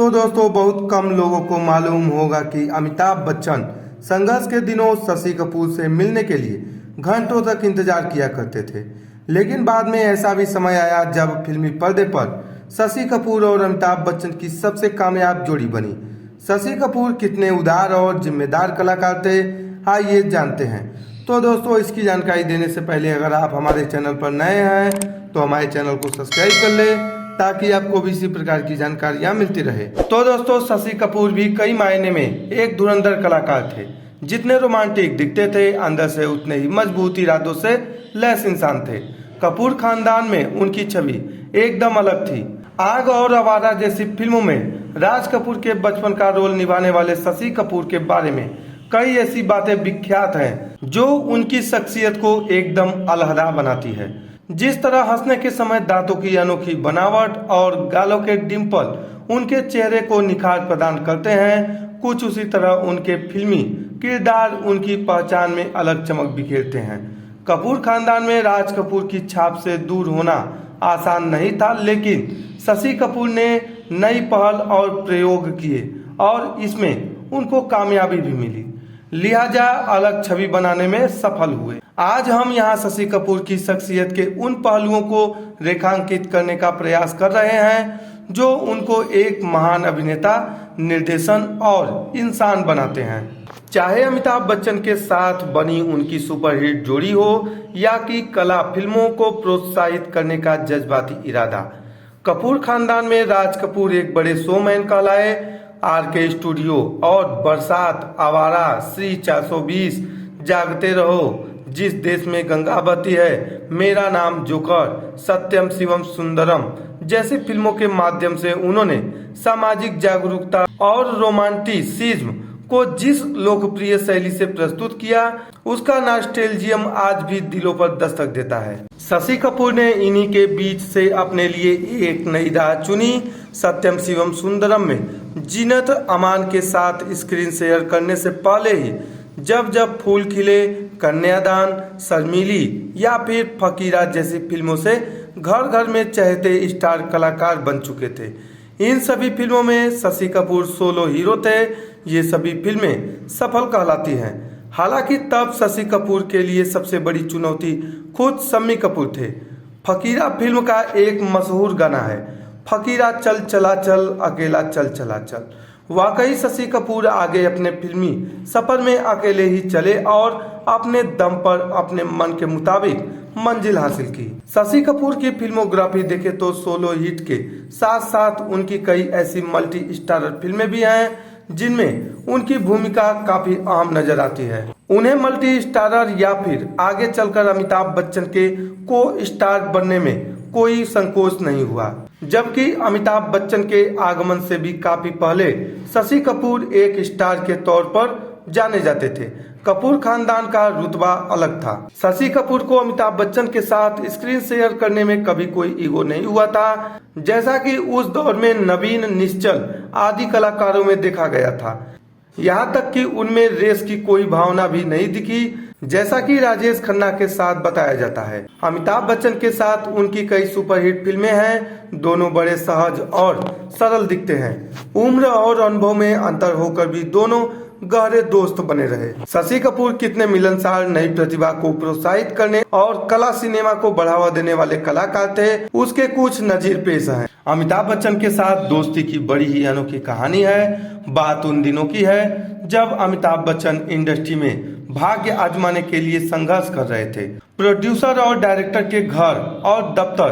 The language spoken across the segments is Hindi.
तो दोस्तों बहुत कम लोगों को मालूम होगा कि अमिताभ बच्चन संघर्ष के दिनों शशि कपूर से मिलने के लिए घंटों तक इंतजार किया करते थे। लेकिन बाद में ऐसा भी समय आया जब फिल्मी पर्दे पर शशि कपूर और अमिताभ बच्चन की सबसे कामयाब जोड़ी बनी। शशि कपूर कितने उदार और जिम्मेदार कलाकार थे, आइए जानते हैं। तो दोस्तों इसकी जानकारी देने से पहले अगर आप हमारे चैनल पर नए हैं तो हमारे चैनल को सब्सक्राइब कर ले ताकि आपको भी इसी प्रकार की जानकारियां मिलती रहे। तो दोस्तों शशि कपूर भी कई मायने में एक धुरंधर कलाकार थे। जितने रोमांटिक दिखते थे अंदर से उतने ही मजबूत इरादों से लैस इंसान थे। कपूर खानदान में उनकी छवि एकदम अलग थी। आग और आवारा जैसी फिल्मों में राज कपूर के बचपन का रोल निभाने वाले शशि कपूर के बारे में कई ऐसी बातें विख्यात हैं जो उनकी शख्सियत को एकदम अलहदा बनाती है। जिस तरह हंसने के समय दांतों की अनोखी बनावट और गालों के डिंपल उनके चेहरे को निखार प्रदान करते हैं, कुछ उसी तरह उनके फिल्मी किरदार उनकी पहचान में अलग चमक बिखेरते हैं। कपूर खानदान में राज कपूर की छाप से दूर होना आसान नहीं था, लेकिन शशि कपूर ने नई पहल और प्रयोग किए और इसमें उनको कामयाबी भी मिली, लिहाजा अलग छवि बनाने में सफल हुए। आज हम यहाँ शशि कपूर की शख्सियत के उन पहलुओं को रेखांकित करने का प्रयास कर रहे हैं जो उनको एक महान अभिनेता, निर्देशन और इंसान बनाते हैं। चाहे अमिताभ बच्चन के साथ बनी उनकी सुपरहिट जोड़ी हो या कि कला फिल्मों को प्रोत्साहित करने का जज्बाती इरादा, कपूर खानदान में राज कपूर एक बड़े शोमैन कहलाए। आरके स्टूडियो और बरसात, आवारा, श्री 420, जागते रहो, जिस देश में गंगा बहती है, मेरा नाम जोकर, सत्यम शिवम सुंदरम जैसी फिल्मों के माध्यम से उन्होंने सामाजिक जागरूकता और रोमांटिसिज्म को जिस लोकप्रिय शैली से प्रस्तुत किया उसका नॉस्टैल्जियम आज भी दिलों पर दस्तक देता है। शशि कपूर ने इन्हीं के बीच से अपने लिए एक नई राह चुनी। सत्यम शिवम सुंदरम में जीनत अमान के साथ स्क्रीन शेयर करने से पहले ही जब जब फूल खिले, कन्यादान, शर्मीली या फिर फकीरा जैसी फिल्मों से घर घर में चहेते स्टार कलाकार बन चुके थे। इन सभी फिल्मों में शशि कपूर सोलो हीरो थे। ये सभी फिल्में सफल कहलाती हैं। हालांकि तब शशि कपूर के लिए सबसे बड़ी चुनौती खुद शम्मी कपूर थे। फकीरा फिल्म का एक मशहूर गाना है, फकीरा चल चला चल, अकेला चल चला चल। वाकई शशि कपूर आगे अपने फिल्मी सफर में अकेले ही चले और अपने दम पर अपने मन के मुताबिक मंजिल हासिल की। शशि कपूर की फिल्मोग्राफी देखे तो सोलो हिट के साथ साथ उनकी कई ऐसी मल्टी स्टारर फिल्में भी हैं जिनमें उनकी भूमिका काफी अहम नजर आती है। उन्हें मल्टी स्टारर या फिर आगे चलकर अमिताभ बच्चन के को स्टार बनने में कोई संकोच नहीं हुआ। जबकि अमिताभ बच्चन के आगमन से भी काफी पहले शशि कपूर एक स्टार के तौर पर जाने जाते थे। कपूर खानदान का रुतबा अलग था। शशि कपूर को अमिताभ बच्चन के साथ स्क्रीन शेयर करने में कभी कोई ईगो नहीं हुआ था, जैसा कि उस दौर में नवीन, निश्चल आदि कलाकारों में देखा गया था। यहाँ तक कि उनमें रेस की कोई भावना भी नहीं दिखी, जैसा कि राजेश खन्ना के साथ बताया जाता है। अमिताभ बच्चन के साथ उनकी कई सुपरहिट फिल्में हैं। दोनों बड़े सहज और सरल दिखते हैं। उम्र और अनुभव में अंतर होकर भी दोनों गहरे दोस्त बने रहे। शशि कपूर कितने मिलनसार, नई प्रतिभा को प्रोत्साहित करने और कला सिनेमा को बढ़ावा देने वाले कलाकार थे, उसके कुछ नजीर पेश हैं। अमिताभ बच्चन के साथ दोस्ती की बड़ी ही अनोखी कहानी है। बात उन दिनों की है जब अमिताभ बच्चन इंडस्ट्री में भाग्य आजमाने के लिए संघर्ष कर रहे थे। प्रोड्यूसर और डायरेक्टर के घर और दफ्तर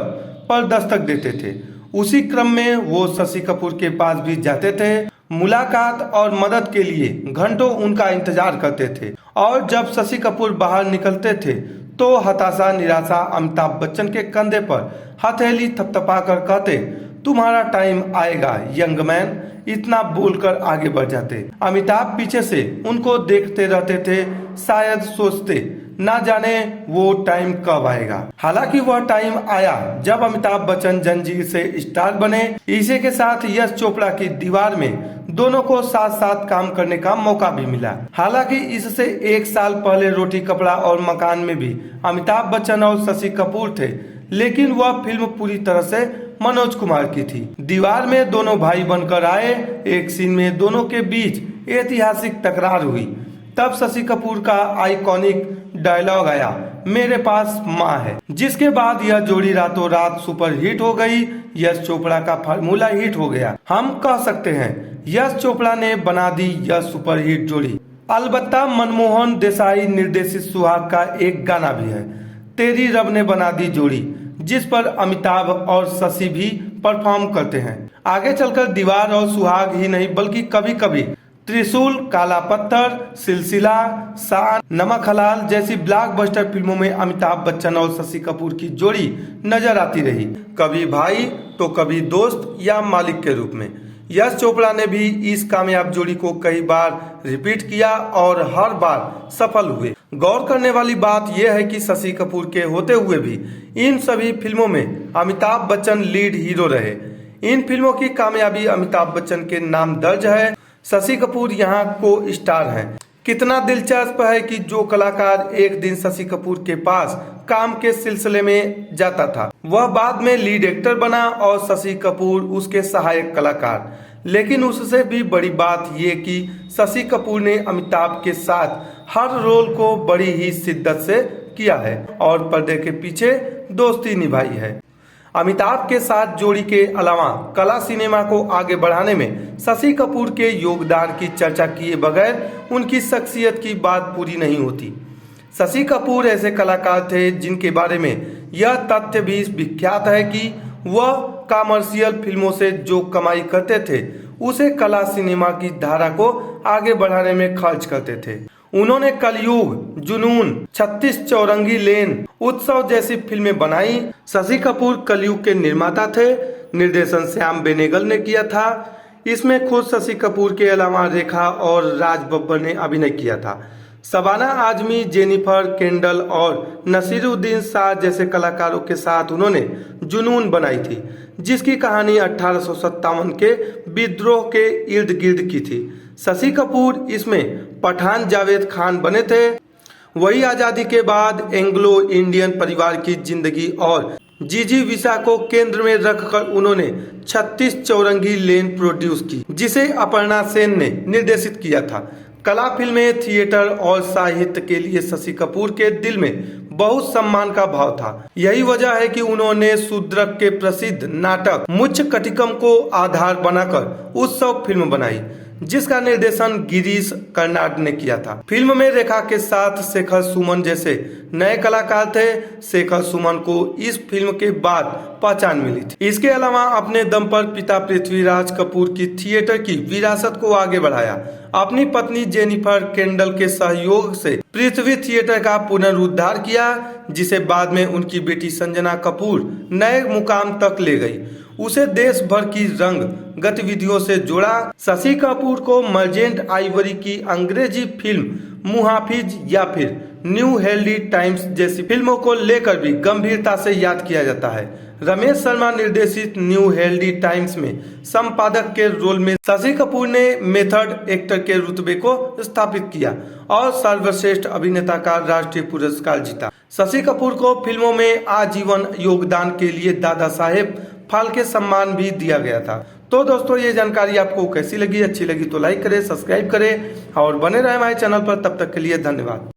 पर दस्तक देते थे। उसी क्रम में वो शशि कपूर के पास भी जाते थे, मुलाकात और मदद के लिए घंटों उनका इंतजार करते थे। और जब शशि कपूर बाहर निकलते थे तो हताशा, निराशा अमिताभ बच्चन के कंधे पर हथेली थपथपाकर कहते, तुम्हारा टाइम आएगा यंग मैन, इतना बोलकर आगे बढ़ जाते। अमिताभ पीछे से उनको देखते रहते थे, शायद सोचते ना जाने वो टाइम कब आएगा। हालांकि वह टाइम आया जब अमिताभ बच्चन जंजीर से स्टार बने। इसी के साथ यश चोपड़ा की दीवार में दोनों को साथ साथ काम करने का मौका भी मिला। हालांकि इससे एक साल पहले रोटी कपड़ा और मकान में भी अमिताभ बच्चन और शशि कपूर थे, लेकिन वह फिल्म पूरी तरह से मनोज कुमार की थी। दीवार में दोनों भाई बनकर आए। एक सीन में दोनों के बीच ऐतिहासिक टकरार हुई। तब शशि कपूर का आइकॉनिक डायलॉग आया, मेरे पास माँ है, जिसके बाद यह जोड़ी रातों रात सुपर हिट हो गई। यश चोपड़ा का फार्मूला हिट हो गया। हम कह सकते हैं यश चोपड़ा ने बना दी यह सुपर हिट जोड़ी। अलबत्ता मनमोहन देसाई निर्देशित सुहाग का एक गाना भी है, तेरी रब ने बना दी जोड़ी, जिस पर अमिताभ और शशि भी परफॉर्म करते हैं। आगे चलकर दीवार और सुहाग ही नहीं बल्कि कभी कभी त्रिशूल, काला पत्थर, सिलसिला, शान, नमक हलाल जैसी ब्लॉकबस्टर फिल्मों में अमिताभ बच्चन और शशि कपूर की जोड़ी नजर आती रही, कभी भाई तो कभी दोस्त या मालिक के रूप में। यश चोपड़ा ने भी इस कामयाब जोड़ी को कई बार रिपीट किया और हर बार सफल हुए। गौर करने वाली बात यह है कि शशि कपूर के होते हुए भी इन सभी फिल्मों में अमिताभ बच्चन लीड हीरो रहे। इन फिल्मों की कामयाबी अमिताभ बच्चन के नाम दर्ज है। शशि कपूर यहाँ को स्टार हैं। कितना दिलचस्प है कि जो कलाकार एक दिन शशि कपूर के पास काम के सिलसिले में जाता था, वह बाद में लीड एक्टर बना और शशि कपूर उसके सहायक कलाकार। लेकिन उससे भी बड़ी बात यह कि शशि कपूर ने अमिताभ के साथ हर रोल को बड़ी ही शिद्दत से किया है और पर्दे के पीछे दोस्ती निभाई है। अमिताभ के साथ जोड़ी के अलावा कला सिनेमा को आगे बढ़ाने में शशि कपूर के योगदान की चर्चा किए बगैर उनकी शख्सियत की बात पूरी नहीं होती। शशि कपूर ऐसे कलाकार थे जिनके बारे में यह तथ्य भी विख्यात है कि वह कमर्शियल फिल्मों से जो कमाई करते थे उसे कला सिनेमा की धारा को आगे बढ़ाने में खर्च करते थे। उन्होंने कलयुग, जुनून, 36 चौरंगी लेन, उत्सव जैसी फिल्में बनाई। शशि कपूर कलयुग के निर्माता थे। निर्देशन श्याम बेनेगल ने किया था। इसमें खुद शशि कपूर के अलावा रेखा और राज बब्बर ने अभिनय किया था। शबाना आजमी, जेनिफर केंडल और नसीरुद्दीन शाह जैसे कलाकारों के साथ उन्होंने जुनून बनाई थी, जिसकी कहानी 1857 के विद्रोह के इर्द गिर्द की थी। शशि कपूर इसमें पठान जावेद खान बने थे। वही आजादी के बाद एंग्लो इंडियन परिवार की जिंदगी और जीजी विसा को केंद्र में रखकर उन्होंने 36 चौरंगी लेन प्रोड्यूस की, जिसे अपर्णा सेन ने निर्देशित किया था। कला फिल्में, थिएटर और साहित्य के लिए शशि कपूर के दिल में बहुत सम्मान का भाव था। यही वजह है कि उन्होंने शूद्रक के प्रसिद्ध नाटक मुच्छ कटिकम को आधार बनाकर उत्सव फिल्म बनाई, जिसका निर्देशन गिरीश कर्नाड ने किया था। फिल्म में रेखा के साथ शेखर सुमन जैसे नए कलाकार थे। शेखर सुमन को इस फिल्म के बाद पहचान मिली थी। इसके अलावा अपने दम पर पिता पृथ्वीराज कपूर की थिएटर की विरासत को आगे बढ़ाया। अपनी पत्नी जेनिफर केंडल के सहयोग से पृथ्वी थिएटर का पुनरुद्धार किया, जिसे बाद में उनकी बेटी संजना कपूर नए मुकाम तक ले गई। उसे देश भर की रंग गतिविधियों से जोड़ा। शशि कपूर को मर्जेंट आइवरी की अंग्रेजी फिल्म मुहाफिज या फिर न्यू हेल्दी टाइम्स जैसी फिल्मों को लेकर भी गंभीरता से याद किया जाता है। रमेश शर्मा निर्देशित न्यू हेल्दी टाइम्स में संपादक के रोल में शशि कपूर ने मेथड एक्टर के रुतबे को स्थापित किया और सर्वश्रेष्ठ अभिनेता का राष्ट्रीय पुरस्कार जीता। शशि कपूर को फिल्मों में आजीवन योगदान के लिए दादा साहेब फाल्के सम्मान भी दिया गया था। तो दोस्तों, ये जानकारी आपको कैसी लगी? अच्छी लगी तो लाइक करें, सब्सक्राइब करें और बने रहे हमारे चैनल पर। तब तक के लिए धन्यवाद।